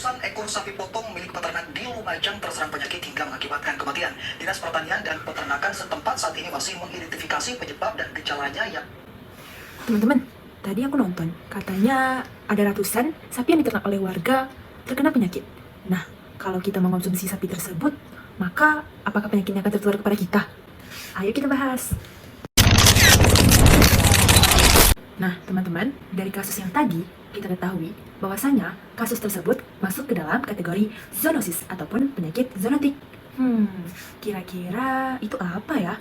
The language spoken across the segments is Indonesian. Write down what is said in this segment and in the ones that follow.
Ratusan ekor sapi potong milik peternak di Lumajang terserang penyakit hingga mengakibatkan kematian. Dinas Pertanian dan Peternakan setempat saat ini masih mengidentifikasi penyebab dan gejalanya yang... Teman-teman, tadi aku nonton, katanya ada ratusan sapi yang diternak oleh warga terkena penyakit. Nah, kalau kita mengonsumsi sapi tersebut, maka apakah penyakitnya akan tertular kepada kita? Ayo kita bahas. Nah, teman-teman, dari kasus yang tadi, kita ketahui bahwasanya kasus tersebut masuk ke dalam kategori zoonosis ataupun penyakit zoonotik. Kira-kira itu apa ya?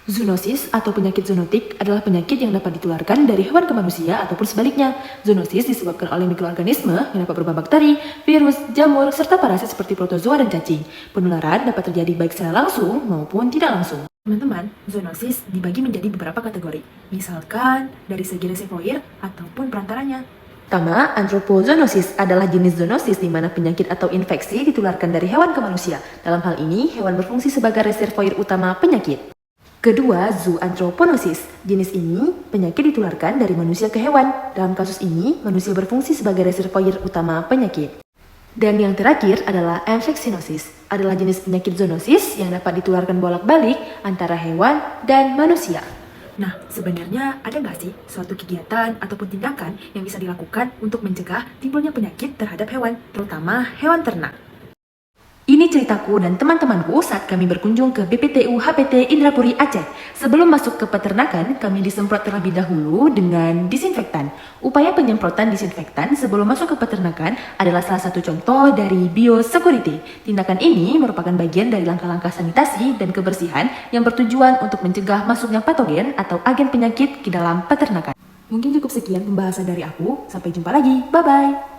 Zoonosis atau penyakit zoonotik adalah penyakit yang dapat ditularkan dari hewan ke manusia ataupun sebaliknya. Zoonosis disebabkan oleh mikroorganisme yang dapat berupa bakteri, virus, jamur, serta parasit seperti protozoa dan cacing. Penularan dapat terjadi baik secara langsung maupun tidak langsung. Teman-teman, zoonosis dibagi menjadi beberapa kategori, misalkan dari segi reservoir ataupun perantaranya. Pertama, anthropozoonosis adalah jenis zoonosis di mana penyakit atau infeksi ditularkan dari hewan ke manusia. Dalam hal ini, hewan berfungsi sebagai reservoir utama penyakit. Kedua, zooanthroponosis. Jenis ini, penyakit ditularkan dari manusia ke hewan. Dalam kasus ini, manusia berfungsi sebagai reservoir utama penyakit. Dan yang terakhir adalah emphexinosis. Adalah jenis penyakit zoonosis yang dapat ditularkan bolak-balik antara hewan dan manusia. Nah, sebenarnya ada nggak sih suatu kegiatan ataupun tindakan yang bisa dilakukan untuk mencegah timbulnya penyakit terhadap hewan, terutama hewan ternak? Ini ceritaku dan teman-temanku saat kami berkunjung ke BPTU HPT Indrapuri Aceh. Sebelum masuk ke peternakan, kami disemprot terlebih dahulu dengan disinfektan. Upaya penyemprotan disinfektan sebelum masuk ke peternakan adalah salah satu contoh dari biosecurity. Tindakan ini merupakan bagian dari langkah-langkah sanitasi dan kebersihan yang bertujuan untuk mencegah masuknya patogen atau agen penyakit ke dalam peternakan. Mungkin cukup sekian pembahasan dari aku. Sampai jumpa lagi. Bye-bye.